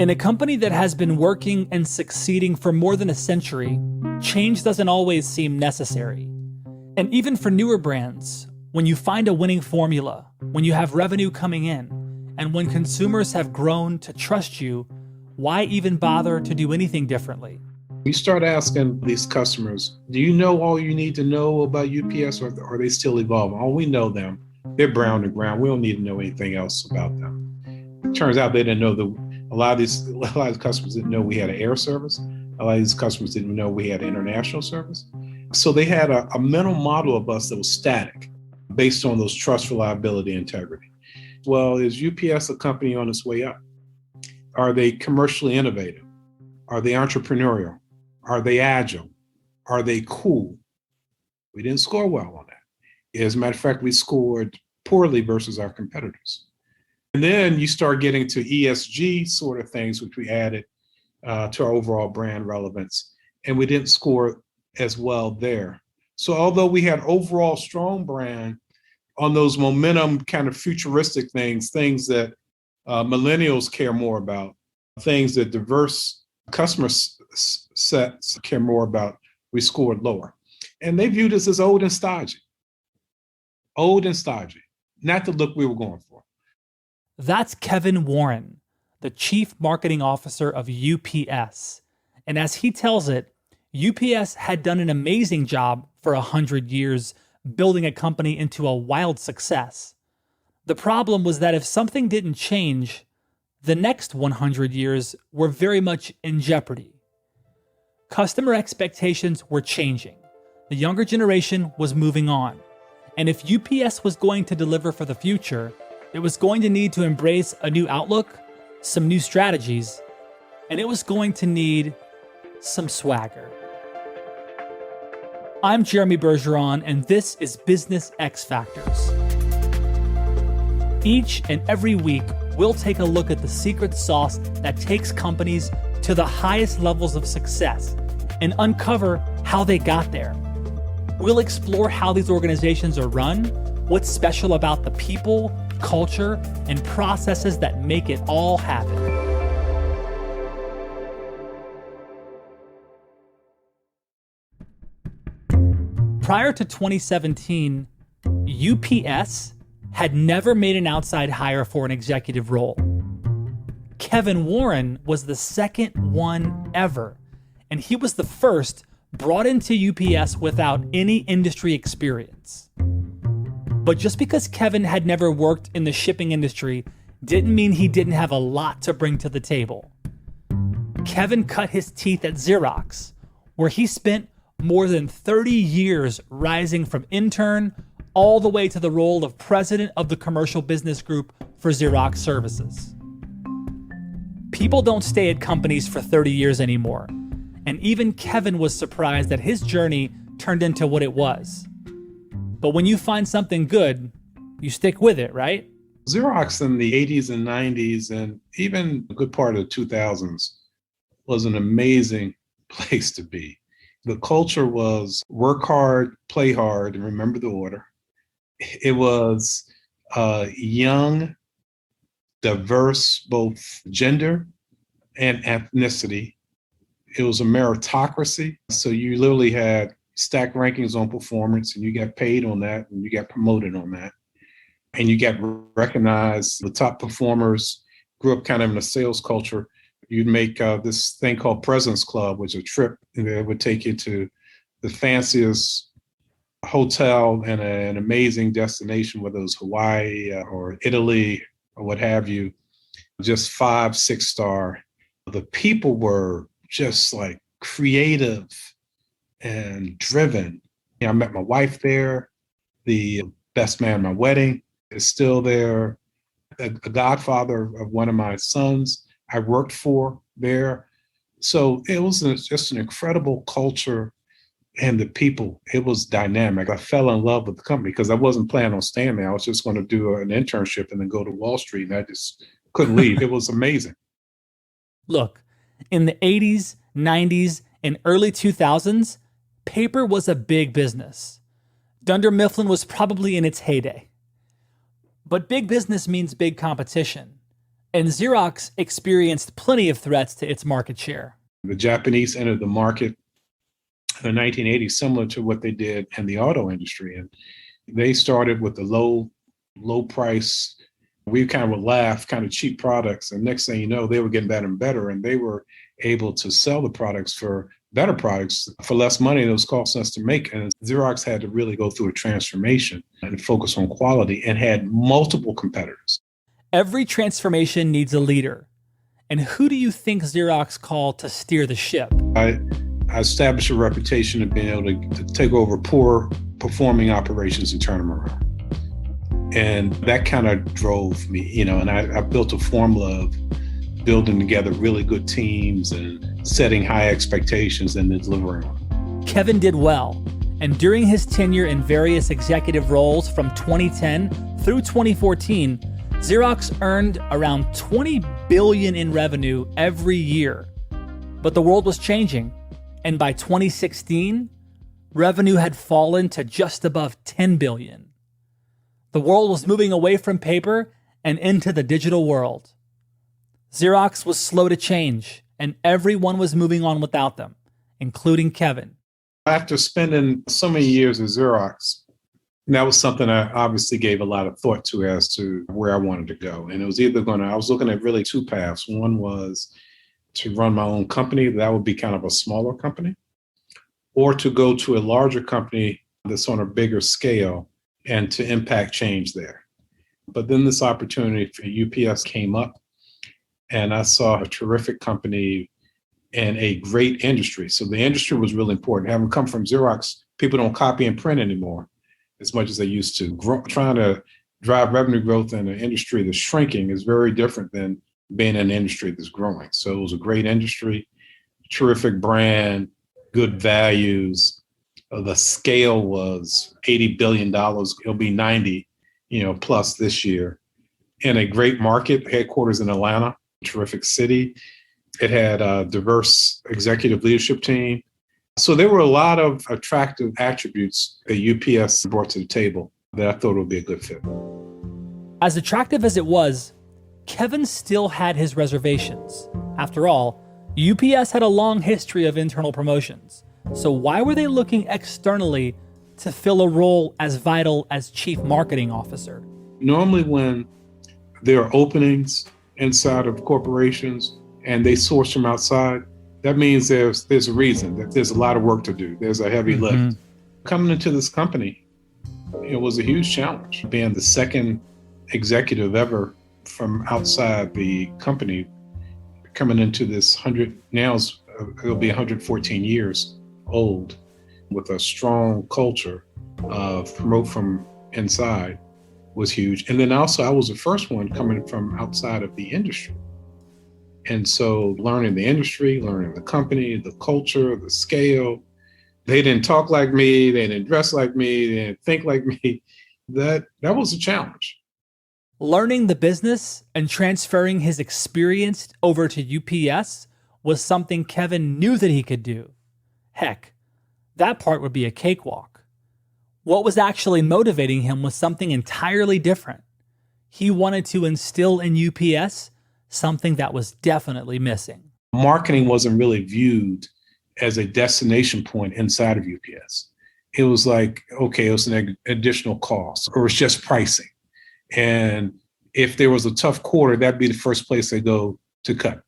In a company that has been working and succeeding for more than a century, change doesn't always seem necessary. And even for newer brands, when you find a winning formula, when you have revenue coming in, and when consumers have grown to trust you, why even bother to do anything differently? You start asking these customers, do you know all you need to know about UPS, or are they still evolving? Oh, we know them. They're brown and ground. We don't need to know anything else about them. It turns out they didn't know a lot of these customers didn't know we had an air service. A lot of these customers didn't know we had international service. So they had a mental model of us that was static based on those trust, reliability, integrity. Well, is UPS a company on its way up? Are they commercially innovative? Are they entrepreneurial? Are they agile? Are they cool? We didn't score well on that. As a matter of fact, we scored poorly versus our competitors. And then you start getting to ESG sort of things, which we added to our overall brand relevance, and we didn't score as well there. So although we had overall strong brand on those momentum kind of futuristic things that millennials care more about, things that diverse customer sets care more about, we scored lower. And they viewed us as old and stodgy, not the look we were going for. That's Kevin Warren, the Chief Marketing Officer of UPS. And as he tells it, UPS had done an amazing job for 100 years building a company into a wild success. The problem was that if something didn't change, the next 100 years were very much in jeopardy. Customer expectations were changing. The younger generation was moving on. And if UPS was going to deliver for the future, it was going to need to embrace a new outlook, some new strategies, and it was going to need some swagger. I'm Jeremy Bergeron, and this is Business X Factors. Each and every week, we'll take a look at the secret sauce that takes companies to the highest levels of success and uncover how they got there. We'll explore how these organizations are run, what's special about the people, culture, and processes that make it all happen. Prior to 2017, UPS had never made an outside hire for an executive role. Kevin Warren was the second one ever, and he was the first brought into UPS without any industry experience. But just because Kevin had never worked in the shipping industry didn't mean he didn't have a lot to bring to the table. Kevin cut his teeth at Xerox, where he spent more than 30 years rising from intern all the way to the role of president of the commercial business group for Xerox Services. People don't stay at companies for 30 years anymore, and even Kevin was surprised that his journey turned into what it was. But when you find something good, you stick with it, right? Xerox in the 80s and 90s, and even a good part of the 2000s, was an amazing place to be. The culture was work hard, play hard, and remember the order. It was young, diverse, both gender and ethnicity. It was a meritocracy. So you literally had stacked rankings on performance, and you got paid on that, and you got promoted on that. And you got recognized. The top performers grew up kind of in a sales culture. You'd make this thing called President's Club, which is a trip that would take you to the fanciest hotel and an amazing destination, whether it was Hawaii or Italy or what have you, just 5-6 star. The people were just like creative and driven. I met my wife there. The best man at my wedding is still there. A godfather of one of my sons I worked for there. So it was just an incredible culture, and the people, it was dynamic. I fell in love with the company because I wasn't planning on staying there. I was just going to do an internship and then go to Wall Street, and I just couldn't leave. It was amazing. Look, in the 80s, 90s, and early 2000s, paper was a big business. Dunder Mifflin was probably in its heyday. But big business means big competition. And Xerox experienced plenty of threats to its market share. The Japanese entered the market in the 1980s, similar to what they did in the auto industry. And they started with the low price. We kind of would laugh, kind of cheap products. And next thing you know, they were getting better and better. And they were able to sell the products for better products for less money than it was costing us to make. And Xerox had to really go through a transformation and focus on quality and had multiple competitors. Every transformation needs a leader. And who do you think Xerox called to steer the ship? I established a reputation of being able to take over poor performing operations and turn them around. And that kind of drove me, and I built a formula of building together really good teams and setting high expectations and then delivering on. Kevin did well. And during his tenure in various executive roles from 2010 through 2014, Xerox earned around $20 billion in revenue every year. But the world was changing. And by 2016, revenue had fallen to just above $10 billion. The world was moving away from paper and into the digital world. Xerox was slow to change, and everyone was moving on without them, including Kevin. After spending so many years at Xerox, that was something I obviously gave a lot of thought to as to where I wanted to go. And it was I was looking at really two paths. One was to run my own company. That would be kind of a smaller company, or to go to a larger company that's on a bigger scale and to impact change there. But then this opportunity for UPS came up, and I saw a terrific company and a great industry. So the industry was really important. Having come from Xerox, people don't copy and print anymore as much as they used to. Trying to drive revenue growth in an industry that's shrinking is very different than being in an industry that's growing. So it was a great industry, terrific brand, good values. The scale was $80 billion. It'll be 90, plus this year. In a great market, headquarters in Atlanta, terrific city. It had a diverse executive leadership team. So there were a lot of attractive attributes that UPS brought to the table that I thought would be a good fit. As attractive as it was, Kevin still had his reservations. After all, UPS had a long history of internal promotions. So why were they looking externally to fill a role as vital as Chief Marketing Officer? Normally when there are openings inside of corporations and they source from outside, that means there's a reason, that there's a lot of work to do. There's a heavy lift. Coming into this company, it was a huge challenge. Being the second executive ever from outside the company, coming into this it'll be 114 years old, with a strong culture of promote from inside was huge. And then also I was the first one coming from outside of the industry. And so learning the industry, learning the company, the culture, the scale, they didn't talk like me, they didn't dress like me, they didn't think like me. That was a challenge. Learning the business and transferring his experience over to UPS was something Kevin knew that he could do. Heck, that part would be a cakewalk. What was actually motivating him was something entirely different. He wanted to instill in UPS something that was definitely missing. Marketing wasn't really viewed as a destination point inside of UPS. It was like, okay, it was an additional cost, or it's just pricing. And if there was a tough quarter, that'd be the first place they go to cut.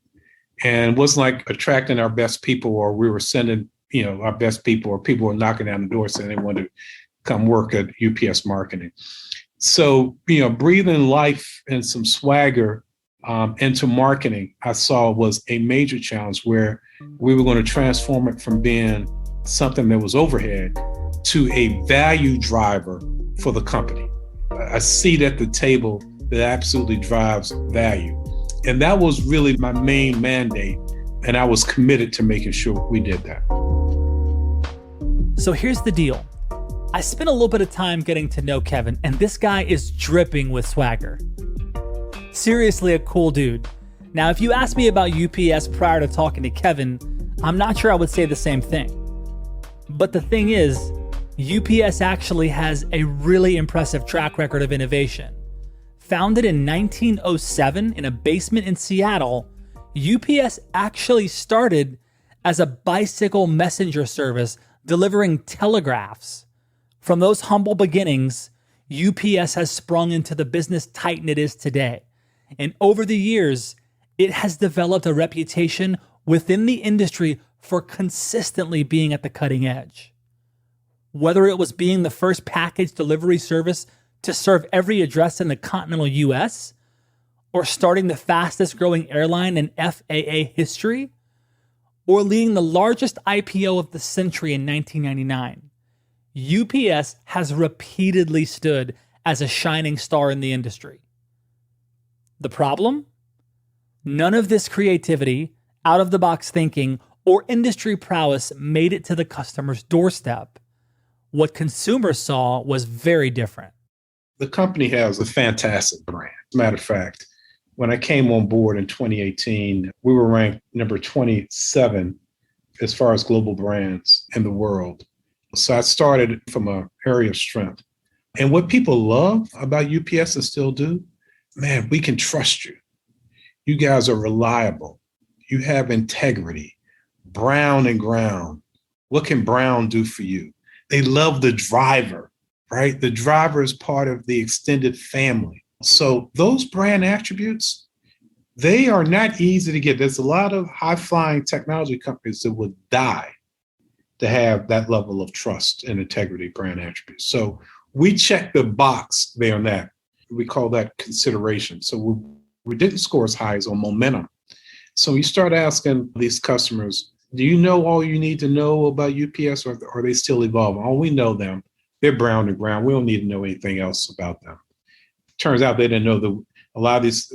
And it wasn't like attracting our best people, or we were sending, our best people, or people were knocking down the door saying they wanted to come work at UPS marketing. So, breathing life and some swagger into marketing, I saw was a major challenge, where we were going to transform it from being something that was overhead to a value driver for the company. A seat at the table that absolutely drives value. And that was really my main mandate. And I was committed to making sure we did that. So here's the deal. I spent a little bit of time getting to know Kevin, and this guy is dripping with swagger. Seriously a cool dude. Now, if you asked me about UPS prior to talking to Kevin, I'm not sure I would say the same thing. But the thing is, UPS actually has a really impressive track record of innovation. Founded in 1907 in a basement in Seattle, UPS actually started as a bicycle messenger service delivering telegraphs. From those humble beginnings, UPS has sprung into the business titan it is today. And over the years, it has developed a reputation within the industry for consistently being at the cutting edge. Whether it was being the first package delivery service to serve every address in the continental US, or starting the fastest growing airline in FAA history, or leading the largest IPO of the century in 1999, UPS has repeatedly stood as a shining star in the industry. The problem? None of this creativity, out-of-the-box thinking, or industry prowess made it to the customer's doorstep. What consumers saw was very different. The company has a fantastic brand. As a matter of fact, when I came on board in 2018, we were ranked number 27 as far as global brands in the world. So I started from an area of strength. And what people love about UPS and still do, man, we can trust you. You guys are reliable. You have integrity. Brown and ground. What can Brown do for you? They love the driver, right? The driver is part of the extended family. So those brand attributes, they are not easy to get. There's a lot of high-flying technology companies that would die to have that level of trust and integrity brand attributes. So we check the box there on that. We call that consideration. So we didn't score as high as on momentum. So you start asking these customers, do you know all you need to know about UPS, or are they still evolving? Oh, we know them. They're brown and ground. We don't need to know anything else about them. Turns out they didn't know a lot of these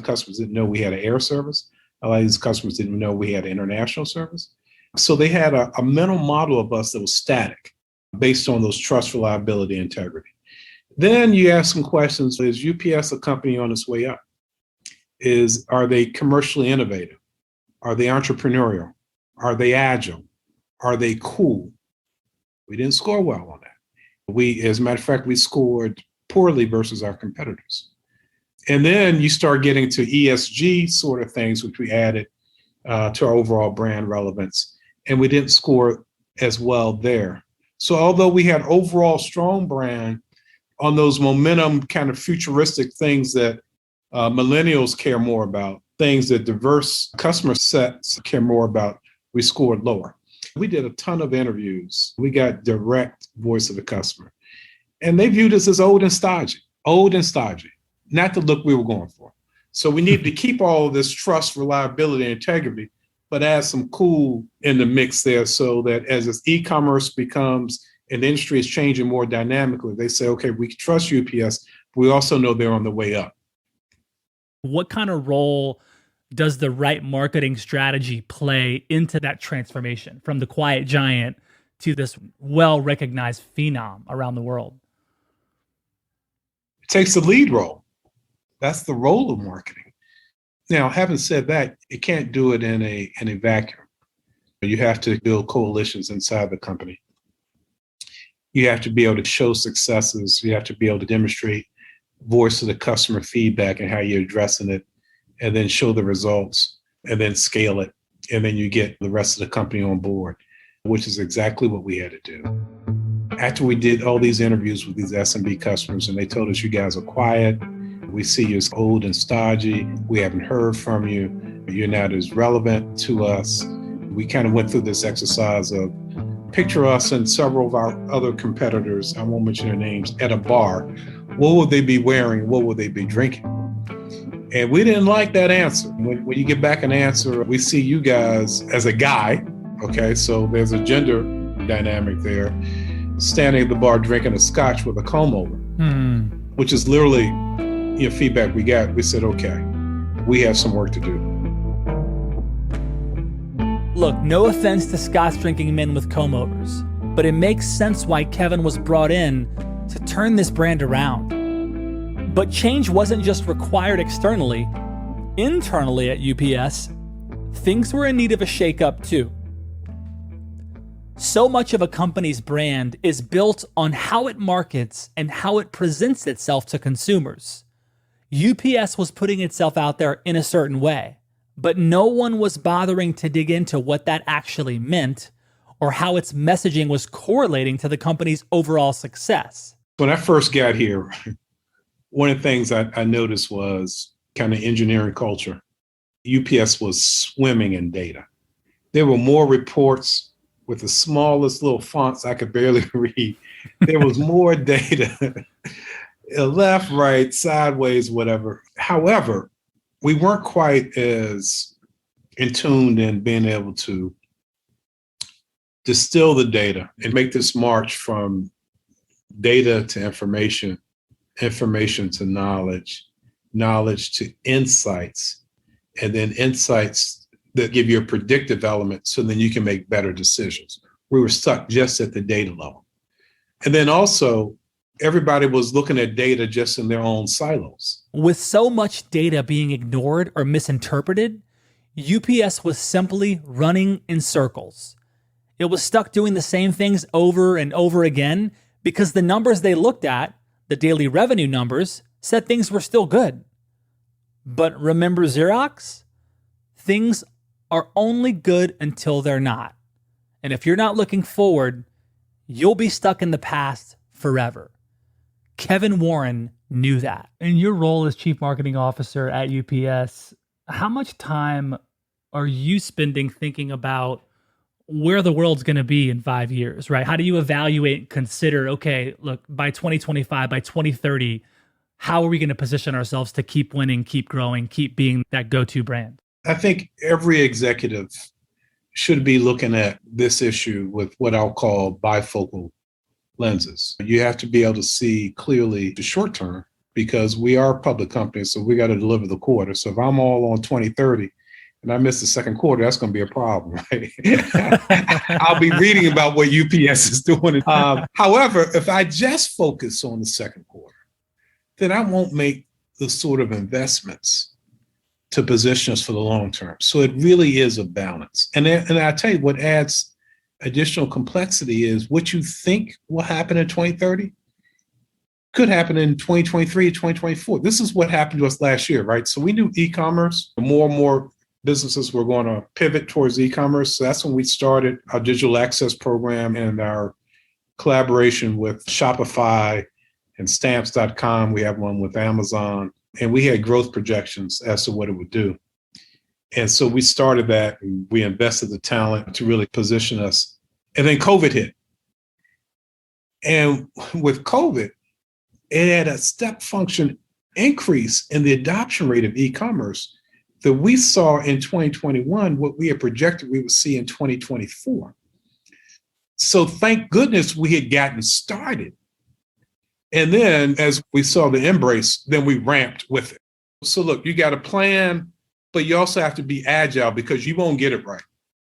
customers didn't know we had an air service. A lot of these customers didn't know we had an international service. So they had a mental model of us that was static based on those trust, reliability, integrity. Then you ask some questions. Is UPS a company on its way up? Are they commercially innovative? Are they entrepreneurial? Are they agile? Are they cool? We didn't score well on that. As a matter of fact, we scored poorly versus our competitors. And then you start getting to ESG sort of things, which we added to our overall brand relevance. And we didn't score as well there. So although we had overall strong brand on those momentum kind of futuristic things that millennials care more about, things that diverse customer sets care more about, we scored lower. We did a ton of interviews. We got direct voice of the customer. And they viewed us as old and stodgy, not the look we were going for. So we needed to keep all of this trust, reliability, and integrity, but add some cool in the mix there so that as this e-commerce becomes, and the industry is changing more dynamically, they say, okay, we can trust UPS, but we also know they're on the way up. What kind of role does the right marketing strategy play into that transformation from the quiet giant to this well-recognized phenom around the world? It takes the lead role. That's the role of marketing. Now, having said that, you can't do it in a vacuum. You have to build coalitions inside the company. You have to be able to show successes. You have to be able to demonstrate voice of the customer feedback and how you're addressing it, and then show the results, and then scale it. And then you get the rest of the company on board, which is exactly what we had to do. After we did all these interviews with these SMB customers, and they told us, you guys are quiet, we see you as old and stodgy, we haven't heard from you, you're not as relevant to us. We kind of went through this exercise of picture us and several of our other competitors, I won't mention their names, at a bar. What would they be wearing? What would they be drinking? And we didn't like that answer. When you get back an answer, we see you guys as a guy, okay? So there's a gender dynamic there, standing at the bar drinking a scotch with a comb over, which is literally feedback we got. We said, okay, we have some work to do. Look, no offense to scotch drinking men with comb overs, but it makes sense why Kevin was brought in to turn this brand around. But change wasn't just required externally. Internally at UPS, things were in need of a shakeup too. So much of a company's brand is built on how it markets and how it presents itself to consumers. UPS was putting itself out there in a certain way, but no one was bothering to dig into what that actually meant or how its messaging was correlating to the company's overall success. When I first got here, one of the things I noticed was kind of engineering culture. UPS was swimming in data. There were more reports with the smallest little fonts I could barely read. There was more data, left, right, sideways, whatever. However, we weren't quite as in tune in being able to distill the data and make this march from data to information, information to knowledge, knowledge to insights, and then insights that give you a predictive element so then you can make better decisions. We were stuck just at the data level. And then also, everybody was looking at data just in their own silos. With so much data being ignored or misinterpreted, UPS was simply running in circles. It was stuck doing the same things over and over again because the numbers they looked at, the daily revenue numbers, said things were still good. But remember Xerox? Things are only good until they're not. And if you're not looking forward, you'll be stuck in the past forever. Kevin Warren knew that. In your role as Chief Marketing Officer at UPS, how much time are you spending thinking about where the world's going to be in 5 years, right? How do you evaluate and consider, okay, look, by 2025, by 2030, how are we going to position ourselves to keep winning, keep growing, keep being that go-to brand? I think every executive should be looking at this issue with what I'll call bifocal lenses. You have to be able to see clearly the short term because we are a public company, so we got to deliver the quarter. So if I'm all on 2030 and I miss the second quarter, that's going to be a problem, right? I'll be reading about what UPS is doing. However, if I just focus on the second quarter, then I won't make the sort of investments to position us for the long term. So it really is a balance. And I tell you what adds additional complexity is what you think will happen in 2030 could happen in 2023, 2024. This is what happened to us last year, right? So we knew e-commerce, more and more businesses were going to pivot towards e-commerce. So that's when we started our digital access program and our collaboration with Shopify and stamps.com. We have one with Amazon. And we had growth projections as to what it would do. And so we started that and we invested the talent to really position us. And then COVID hit. And with COVID, it had a step function increase in the adoption rate of e-commerce that we saw in 2021, what we had projected we would see in 2024. So thank goodness we had gotten started. And then as we saw the embrace, then we ramped with it. So look, you got a plan, but you also have to be agile because you won't get it right.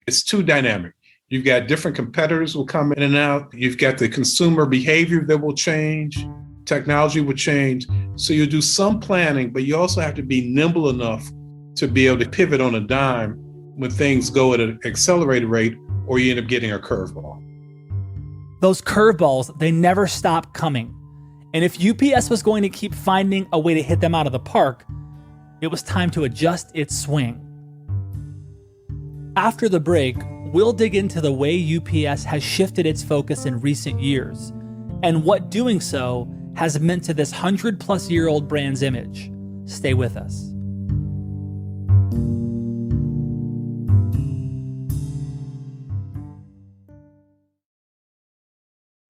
It's too dynamic. You've got different competitors will come in and out. You've got the consumer behavior that will change. Technology will change. So you do some planning, but you also have to be nimble enough to be able to pivot on a dime when things go at an accelerated rate or you end up getting a curveball. Those curveballs, they never stop coming. And if UPS was going to keep finding a way to hit them out of the park, it was time to adjust its swing. After the break, we'll dig into the way UPS has shifted its focus in recent years and what doing so has meant to this 100-plus-year-old brand's image. Stay with us.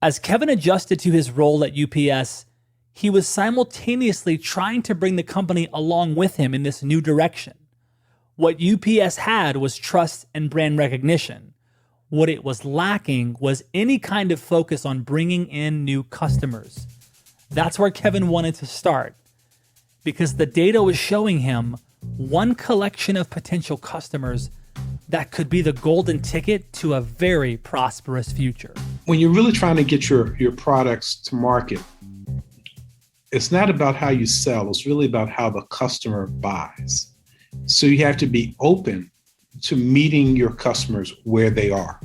As Kevin adjusted to his role at UPS, he was simultaneously trying to bring the company along with him in this new direction. What UPS had was trust and brand recognition. What it was lacking was any kind of focus on bringing in new customers. That's where Kevin wanted to start, because the data was showing him one collection of potential customers that could be the golden ticket to a very prosperous future. When you're really trying to get your products to market, it's not about how you sell, it's really about how the customer buys. So you have to be open to meeting your customers where they are.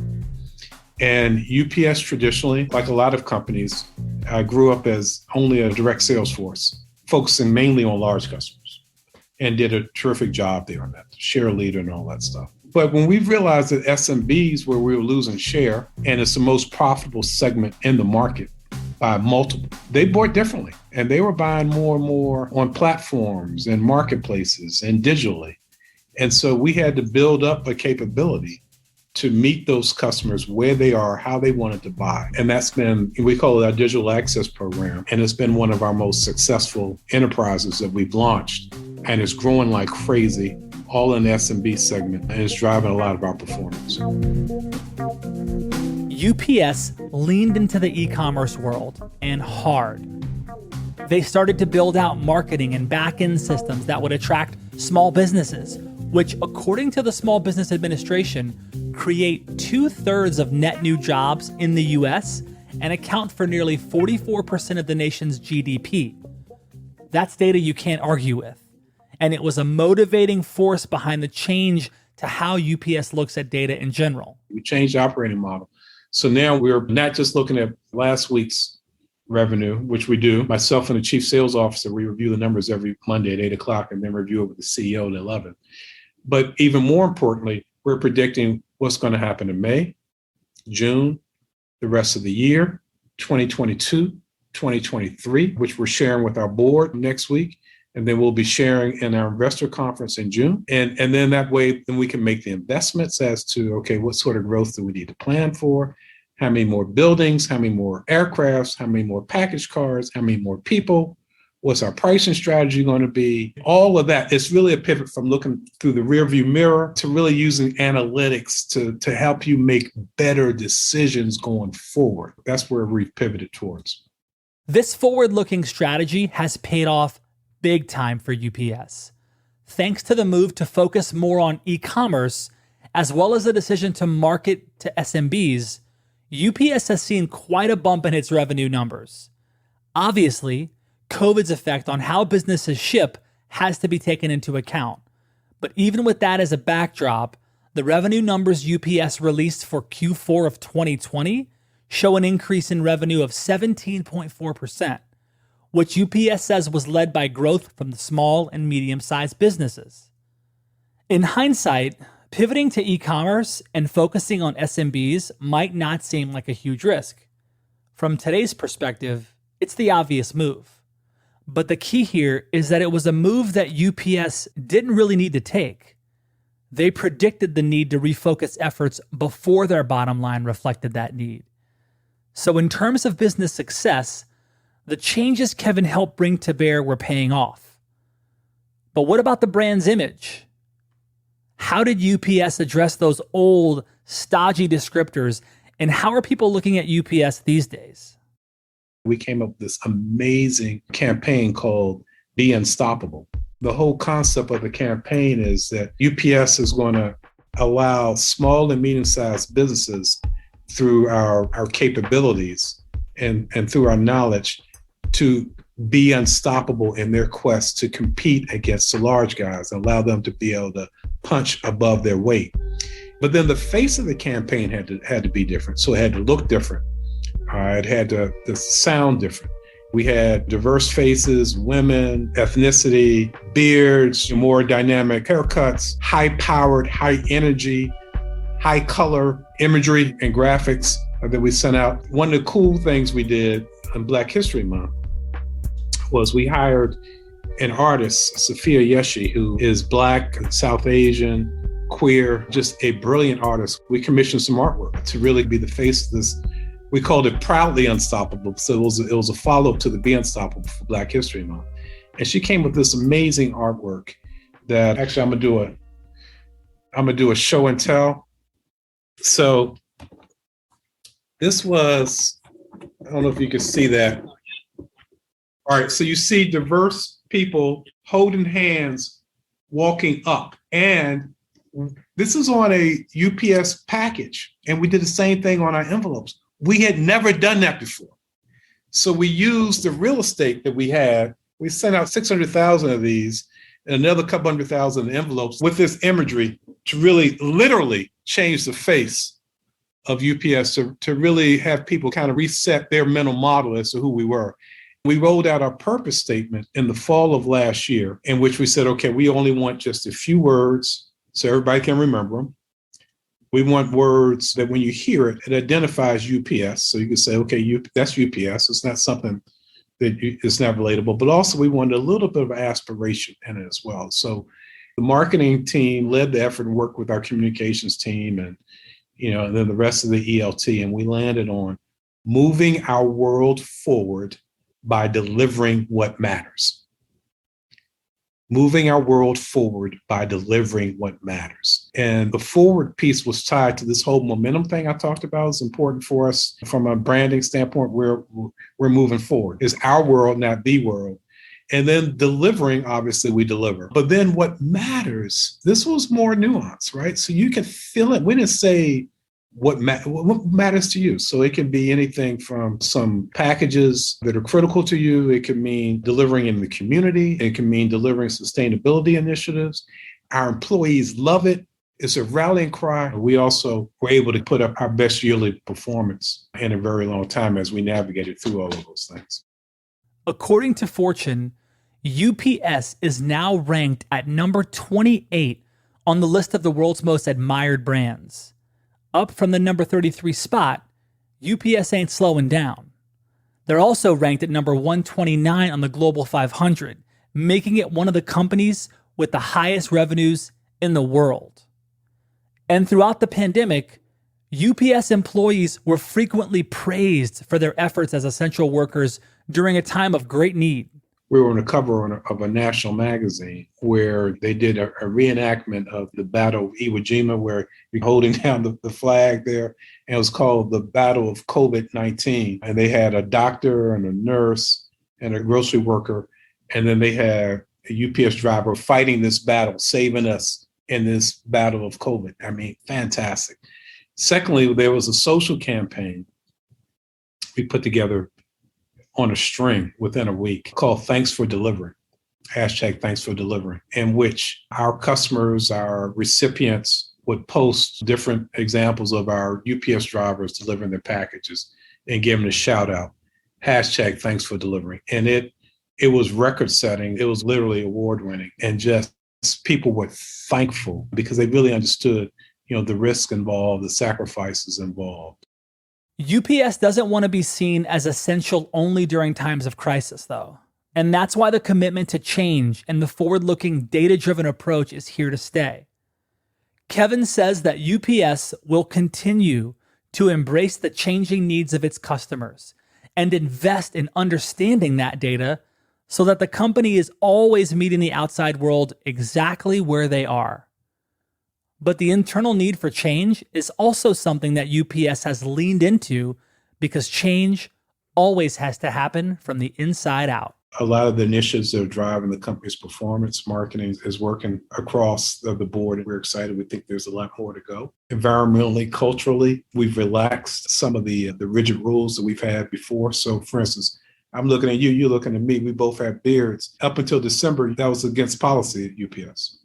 And UPS traditionally, like a lot of companies, grew up as only a direct sales force, focusing mainly on large customers, and did a terrific job there on that, share leader and all that stuff. But when we realized that SMBs, where we were losing share, and it's the most profitable segment in the market by multiple, they bought differently. And they were buying more and more on platforms and marketplaces and digitally. And so we had to build up a capability to meet those customers where they are, how they wanted to buy. And that's been, we call it our digital access program. And it's been one of our most successful enterprises that we've launched. And it's growing like crazy, all in the SMB segment. And it's driving a lot of our performance. UPS leaned into the e-commerce world, and hard. They started to build out marketing and back-end systems that would attract small businesses, which, according to the Small Business Administration, create 2/3 of net new jobs in the US and account for nearly 44% of the nation's GDP. That's data you can't argue with. And it was a motivating force behind the change to how UPS looks at data in general. We changed the operating model. So now we're not just looking at last week's revenue, which we do. Myself and the chief sales officer, we review the numbers every Monday at 8 o'clock and then review it with the CEO at 11. But even more importantly, we're predicting what's going to happen in May, June, the rest of the year, 2022, 2023, which we're sharing with our board next week. And then we'll be sharing in our investor conference in June. And then that way, then we can make the investments as to, okay, what sort of growth do we need to plan for? How many more buildings? How many more aircrafts? How many more package cars? How many more people? What's our pricing strategy going to be? All of that. It's really a pivot from looking through the rearview mirror to really using analytics to help you make better decisions going forward. That's where we've pivoted towards. This forward-looking strategy has paid off big time for UPS. Thanks to the move to focus more on e-commerce, as well as the decision to market to SMBs, UPS has seen quite a bump in its revenue numbers. Obviously, COVID's effect on how businesses ship has to be taken into account. But even with that as a backdrop, the revenue numbers UPS released for Q4 of 2020 show an increase in revenue of 17.4%, which UPS says was led by growth from the small and medium-sized businesses. In hindsight, pivoting to e-commerce and focusing on SMBs might not seem like a huge risk. From today's perspective, it's the obvious move. But the key here is that it was a move that UPS didn't really need to take. They predicted the need to refocus efforts before their bottom line reflected that need. So in terms of business success, the changes Kevin helped bring to bear were paying off. But what about the brand's image? How did UPS address those old, stodgy descriptors, and how are people looking at UPS these days? We came up with this amazing campaign called Be Unstoppable. The whole concept of the campaign is that UPS is going to allow small and medium-sized businesses through our capabilities and through our knowledge to be unstoppable in their quest to compete against the large guys, allow them to be able to punch above their weight. But then the face of the campaign had to be different. So it had to look different. It had to sound different. We had diverse faces, women, ethnicity, beards, more dynamic haircuts, high-powered, high-energy, high-color imagery and graphics that we sent out. One of the cool things we did on Black History Month was we hired an artist, Sophia Yeshi, who is Black, South Asian, queer, just a brilliant artist. We commissioned some artwork to really be the face of this. We called it Proudly Unstoppable. So it was a follow-up to the Be Unstoppable for Black History Month. And she came with this amazing artwork that actually I'm gonna do a show and tell. So this was, I don't know if you can see that. All right, so you see diverse people holding hands, walking up. And this is on a UPS package. And we did the same thing on our envelopes. We had never done that before. So we used the real estate that we had. We sent out 600,000 of these and another couple 100,000 envelopes with this imagery to really literally change the face of UPS, to really have people kind of reset their mental model as to who we were. We rolled out our purpose statement in the fall of last year, in which we said, okay, we only want just a few words so everybody can remember them. We want words that when you hear it, it identifies UPS. So you can say, okay, that's UPS. It's not something that is not relatable, but also we wanted a little bit of aspiration in it as well. So the marketing team led the effort and worked with our communications team and then the rest of the ELT. And we landed on moving our world forward by delivering what matters. Moving our world forward by delivering what matters. And the forward piece was tied to this whole momentum thing I talked about. It's important for us from a branding standpoint. We're moving forward. It's our world, not the world. And then delivering, obviously we deliver. But then what matters, this was more nuanced, right? So you can feel it. We didn't say what matters to you. So it can be anything from some packages that are critical to you. It can mean delivering in the community. It can mean delivering sustainability initiatives. Our employees love it. It's a rallying cry. We also were able to put up our best yearly performance in a very long time as we navigated through all of those things. According to Fortune, UPS is now ranked at number 28 on the list of the world's most admired brands. Up from the number 33 spot, UPS ain't slowing down. They're also ranked at number 129 on the Global 500, making it one of the companies with the highest revenues in the world. And throughout the pandemic, UPS employees were frequently praised for their efforts as essential workers during a time of great need. We were on the cover of a national magazine where they did a reenactment of the Battle of Iwo Jima, where you're holding down the flag there. And it was called the Battle of COVID-19. And they had a doctor and a nurse and a grocery worker. And then they had a UPS driver fighting this battle, saving us in this battle of COVID. I mean, fantastic. Secondly, there was a social campaign we put together on a string within a week called Thanks for Delivering, #Thanks for Delivering, in which our customers, our recipients would post different examples of our UPS drivers delivering their packages and give them a shout out, #Thanks for Delivering. And it was record setting. It was literally award winning, and just people were thankful because they really understood, the risk involved, the sacrifices involved. UPS doesn't want to be seen as essential only during times of crisis, though. And that's why the commitment to change and the forward-looking, data-driven approach is here to stay. Kevin says that UPS will continue to embrace the changing needs of its customers and invest in understanding that data so that the company is always meeting the outside world exactly where they are. But the internal need for change is also something that UPS has leaned into because change always has to happen from the inside out. A lot of the initiatives that are driving the company's performance, marketing is working across the board. And we're excited. We think there's a lot more to go. Environmentally, culturally, we've relaxed some of the rigid rules that we've had before. So for instance, I'm looking at you, you're looking at me. We both have beards. Up until December, that was against policy at UPS.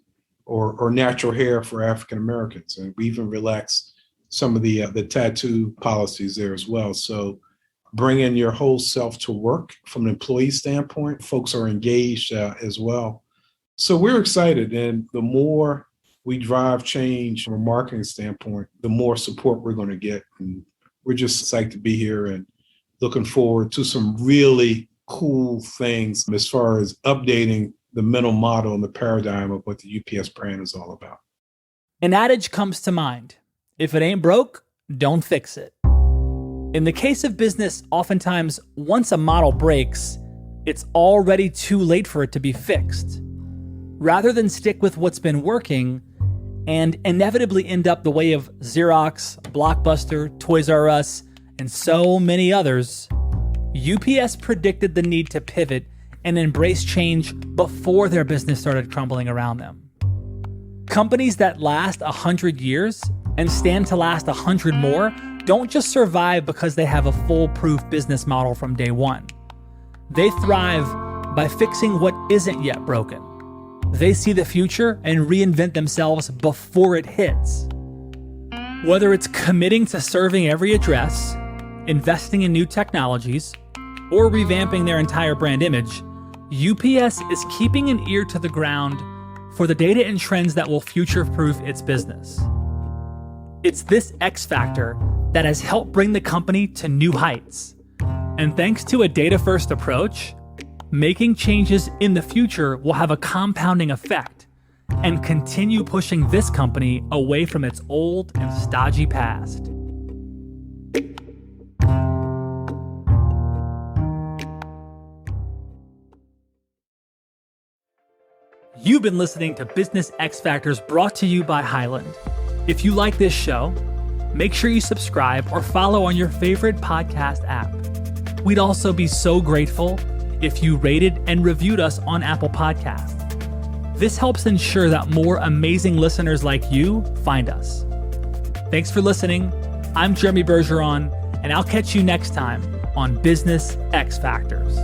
Or natural hair for African Americans. And we even relaxed some of the tattoo policies there as well. So bringing your whole self to work from an employee standpoint, folks are engaged as well. So we're excited. And the more we drive change from a marketing standpoint, the more support we're going to get. And we're just psyched to be here and looking forward to some really cool things as far as updating the mental model and the paradigm of what the UPS brand is all about. An adage comes to mind: if it ain't broke, don't fix it. In the case of business, oftentimes, once a model breaks, it's already too late for it to be fixed. Rather than stick with what's been working and inevitably end up the way of Xerox, Blockbuster, Toys R Us, and so many others, UPS predicted the need to pivot and embrace change before their business started crumbling around them. Companies that last 100 years and stand to last 100 more don't just survive because they have a foolproof business model from day one. They thrive by fixing what isn't yet broken. They see the future and reinvent themselves before it hits. Whether it's committing to serving every address, investing in new technologies, or revamping their entire brand image, UPS is keeping an ear to the ground for the data and trends that will future-proof its business. It's this X factor that has helped bring the company to new heights. And thanks to a data-first approach, making changes in the future will have a compounding effect and continue pushing this company away from its old and stodgy past. You've been listening to Business X Factors, brought to you by Highland. If you like this show, make sure you subscribe or follow on your favorite podcast app. We'd also be so grateful if you rated and reviewed us on Apple Podcasts. This helps ensure that more amazing listeners like you find us. Thanks for listening. I'm Jeremy Bergeron, and I'll catch you next time on Business X Factors.